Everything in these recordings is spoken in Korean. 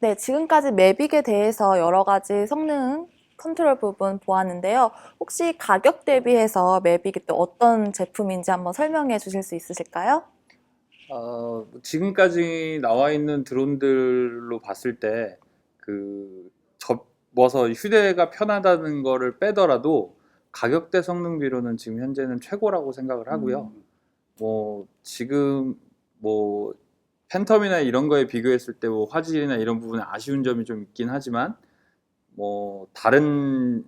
네, 지금까지 매빅에 대해서 여러 가지 성능, 컨트롤 부분 보았는데요. 혹시 가격 대비해서 매빅이 또 어떤 제품인지 한번 설명해 주실 수 있으실까요? 지금까지 나와 있는 드론들로 봤을 때, 접어서 휴대가 편하다는 거를 빼더라도 가격대 성능비로는 지금 현재는 최고라고 생각을 하고요. 지금 뭐 팬텀이나 이런 거에 비교했을 때 뭐 화질이나 이런 부분에 아쉬운 점이 좀 있긴 하지만 다른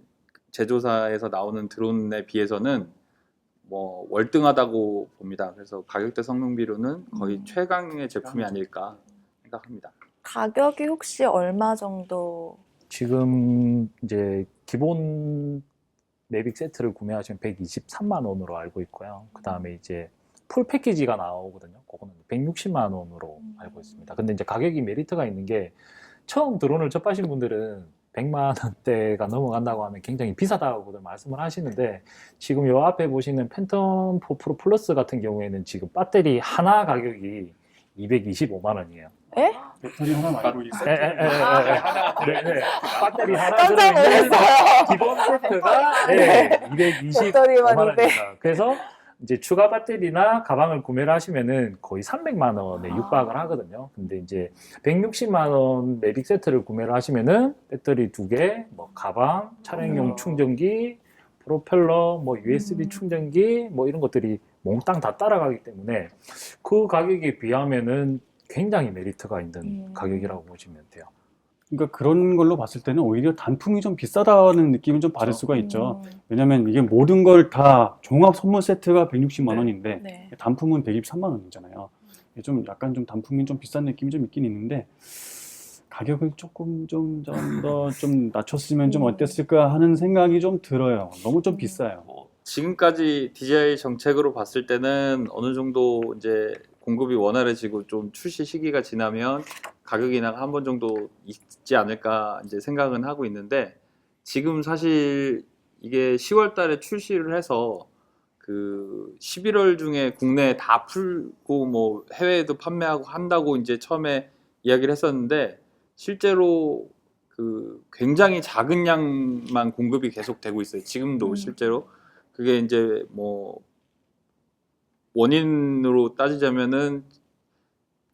제조사에서 나오는 드론에 비해서는 월등하다고 봅니다. 그래서 가격대 성능비로는 거의 최강의 제품이 아닐까 생각합니다. 가격이 혹시 얼마 정도? 지금 이제 기본 매빅 세트를 구매하시면 123만 원으로 알고 있고요. 그 다음에 이제 풀 패키지가 나오거든요. 그거는 160만 원으로 알고 있습니다. 근데 이제 가격이 메리트가 있는 게 처음 드론을 접하신 분들은 100만 원대가 넘어간다고 하면 굉장히 비싸다고 말씀을 하시는데, 지금 요 앞에 보시는 팬텀 4 프로 플러스 같은 경우에는 지금 배터리 하나 가격이 225만 원이에요. 에? 배터리 하나 말고 이 세트. 네. 배터리 하나 깜짝 들어있는 놀랐어요. 기본 세트가 네. 225만 배터리만 원입니다. 그래서 이제 추가 배터리나 가방을 구매를 하시면은 거의 300만 원에 육박을 하거든요. 근데 이제 160만 원 매빅 세트를 구매를 하시면은 배터리 2개, 뭐 가방, 차량용 충전기, 프로펠러, 뭐 USB 충전기, 뭐 이런 것들이 몽땅 다 따라가기 때문에 그 가격에 비하면은 굉장히 메리트가 있는 가격이라고 보시면 돼요. 그러니까 그런 걸로 봤을 때는 오히려 단품이 좀 비싸다는 느낌을 좀 받을 수가 있죠. 왜냐면 이게 모든 걸 다 종합 선물 세트가 160만 원인데 네. 단품은 123만 원이잖아요. 좀 약간 좀 단품이 좀 비싼 느낌이 좀 있긴 있는데, 가격을 조금 좀 더 좀 낮췄으면 좀 어땠을까 하는 생각이 좀 들어요. 너무 좀 비싸요. 지금까지 DJI 정책으로 봤을 때는 어느 정도 이제 공급이 원활해지고 좀 출시 시기가 지나면 가격 인하가 한 번 정도 있지 않을까 이제 생각은 하고 있는데, 지금 사실 이게 10월 달에 출시를 해서 11월 중에 국내에 다 풀고 뭐 해외에도 판매하고 한다고 이제 처음에 이야기를 했었는데, 실제로 굉장히 작은 양만 공급이 계속 되고 있어요. 지금도 실제로. 그게 이제 뭐 원인으로 따지자면은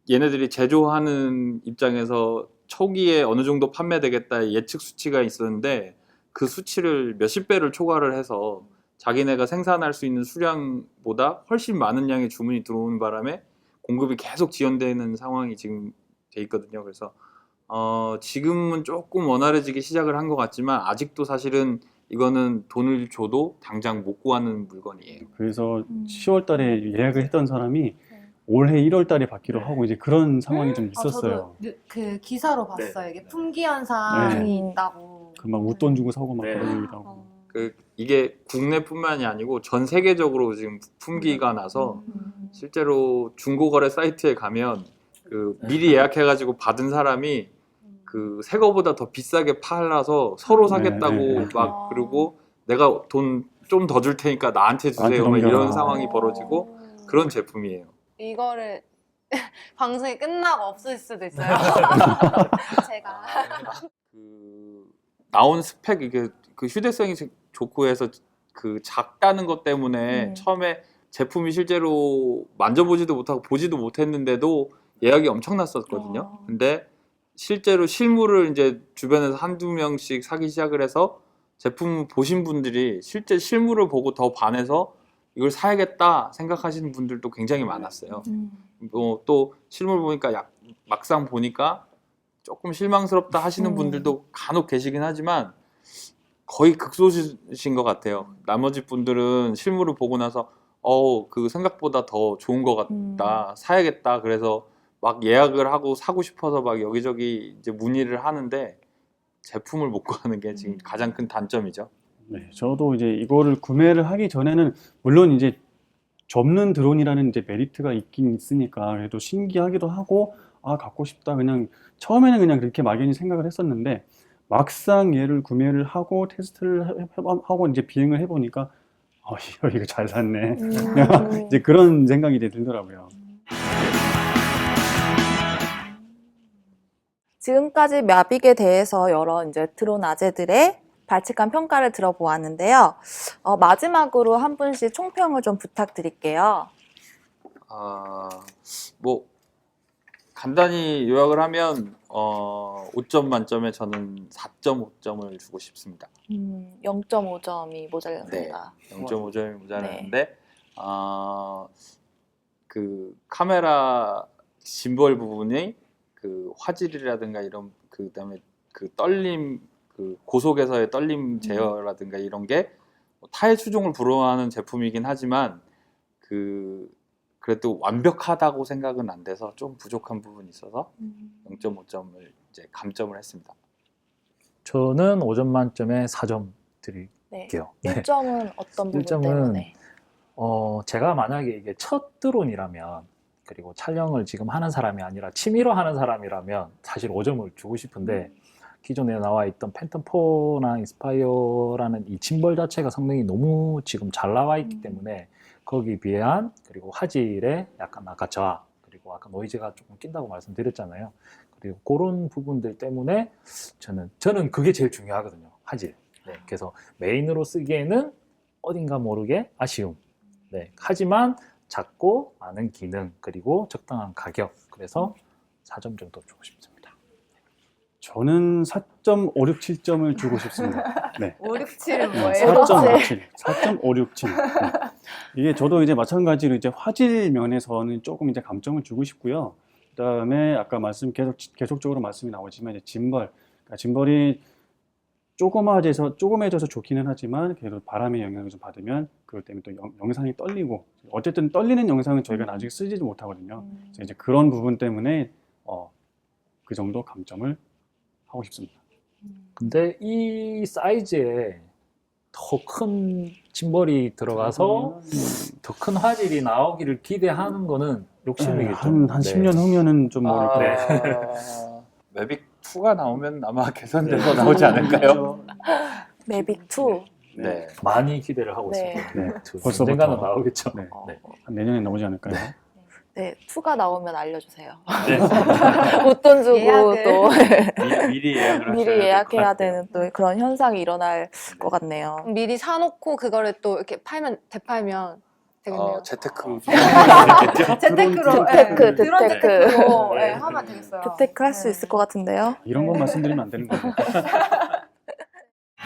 얘네들이 제조하는 입장에서 초기에 어느 정도 판매되겠다 예측 수치가 있었는데, 그 수치를 몇십 배를 초과를 해서 자기네가 생산할 수 있는 수량보다 훨씬 많은 양의 주문이 들어오는 바람에 공급이 계속 지연되는 상황이 지금 돼 있거든요. 그래서 지금은 조금 원활해지기 시작을 한 것 같지만 아직도 사실은 이거는 돈을 줘도 당장 못 구하는 물건이에요. 그래서 10월 달에 예약을 했던 사람이 올해 1월 달에 받기로 하고 이제 그런 상황이 좀 있었어요. 저도 그 기사로 봤어요. 네. 이게 품귀 현상이 네. 있다고. 그 막 웃돈 주고 사고 막 네. 그런 얘기도 하고. 이게 국내뿐만이 아니고 전 세계적으로 지금 품귀가 나서 실제로 중고거래 사이트에 가면 미리 예약해가지고 받은 사람이 새 거보다 더 비싸게 팔아서 서로 사겠다고 네. 막 그러고, 내가 돈 좀 더 줄 테니까 나한테 주세요. 나한테 막 이런 넘겨라. 상황이 벌어지고 그런 제품이에요. 이거를 방송이 끝나고 없을 수도 있어요. 제가. 나온 스펙, 이게 휴대성이 좋고 해서 작다는 것 때문에 처음에 제품이 실제로 만져보지도 못하고 보지도 못했는데도 예약이 엄청났었거든요. 근데 실제로 실물을 이제 주변에서 한두 명씩 사기 시작을 해서 제품 보신 분들이 실제 실물을 보고 더 반해서 이걸 사야겠다 생각하시는 분들도 굉장히 많았어요. 또 실물 보니까 막상 보니까 조금 실망스럽다 하시는 분들도 간혹 계시긴 하지만 거의 극소수신 것 같아요. 나머지 분들은 실물을 보고 나서 생각보다 더 좋은 것 같다, 사야겠다, 그래서 막 예약을 하고 사고 싶어서 막 여기저기 이제 문의를 하는데 제품을 못 구하는 게 지금 가장 큰 단점이죠. 네, 저도 이제 이거를 구매를 하기 전에는 물론 이제 접는 드론이라는 이제 메리트가 있긴 있으니까 그래도 신기하기도 하고 갖고 싶다, 그냥 처음에는 그냥 그렇게 막연히 생각을 했었는데, 막상 얘를 구매를 하고 테스트를 하고 이제 비행을 해보니까 이거 잘 샀네. 이제 그런 생각이 들더라고요. 지금까지 마빅에 대해서 여러 이제 드론 아재들의 발칙한 평가를 들어보았는데요. 마지막으로 한 분씩 총평을 좀 부탁드릴게요. 뭐 간단히 요약을 하면 5점 만점에 저는 4.5점을 주고 싶습니다. 0.5점이 모자랍니다. 0.5점이 모자랐는데 그 카메라 짐벌 부분이 그 화질이라든가 이런 그다음에 그 떨림 그 고속에서의 떨림 제어라든가 이런 게 타의 추종을 불허하는 제품이긴 하지만 그래도 완벽하다고 생각은 안 돼서 좀 부족한 부분이 있어서 0.5점을 이제 감점을 했습니다. 저는 5점 만점에 4점 드릴게요. 네. 1점은 어떤 부분 1점은 때문에? 제가 만약에 이게 첫 드론이라면 그리고 촬영을 지금 하는 사람이 아니라 취미로 하는 사람이라면 사실 5점을 주고 싶은데 기존에 나와 있던 팬텀4나 인스파이어라는 이 짐벌 자체가 성능이 너무 지금 잘 나와 있기 때문에 거기에 비한 그리고 화질에 약간 아까 저하 그리고 아까 노이즈가 조금 낀다고 말씀드렸잖아요. 그리고 그런 부분들 때문에 저는 그게 제일 중요하거든요. 화질. 네, 그래서 메인으로 쓰기에는 어딘가 모르게 아쉬움. 네, 하지만 작고 많은 기능 그리고 적당한 가격. 그래서 4점 정도 주고 싶습니다. 저는 4.567점을 주고 싶습니다. 네. 5, 6, 7은 뭐예요? 4.567. 4.567. 네. 이게 저도 이제 마찬가지로 이제 화질 면에서는 조금 이제 감점을 주고 싶고요. 그다음에 아까 계속적으로 말씀이 나오지만 이제 짐벌. 그러니까 짐벌이 조그매져서 좋기는 하지만 그래도 바람의 영향을 좀 받으면 그것 때문에 또 영상이 떨리고 어쨌든 떨리는 영상은 저희가 나중에 쓰지도 못하거든요. 그래서 이제 그런 부분 때문에 그 정도 감점을 하고 싶습니다. 근데 이 사이즈에 더 큰 짐벌이 들어가서 더 큰 화질이 나오기를 기대하는 거는 욕심이겠죠. 한 10년 후면은 좀 모를까. 매빅 2가 나오면 아마 개선돼서 나오지 않을까요? 매빅 2. 네. 많이 기대를 하고 네. 있습니다. 네. 벌써 언젠가는 나오겠죠. 네. 네. 한 내년에 나오지 않을까요? 네, 2가 나오면 알려주세요. 네. 웃돈 주고 예약을. 또 미리 예약을 미리 하셔야 될것 예약해야 같아요. 되는 또 그런 현상이 일어날 것 같네요. 미리 사놓고 그거를 또 이렇게 되팔면 되겠네요. 재테크 재테크로, 재테크, 드론 재테크. 재테크로 네. 하면 되겠어요. 재테크 할 수 있을 것 같은데요. 이런 건 말씀드리면 안 되는 거예요.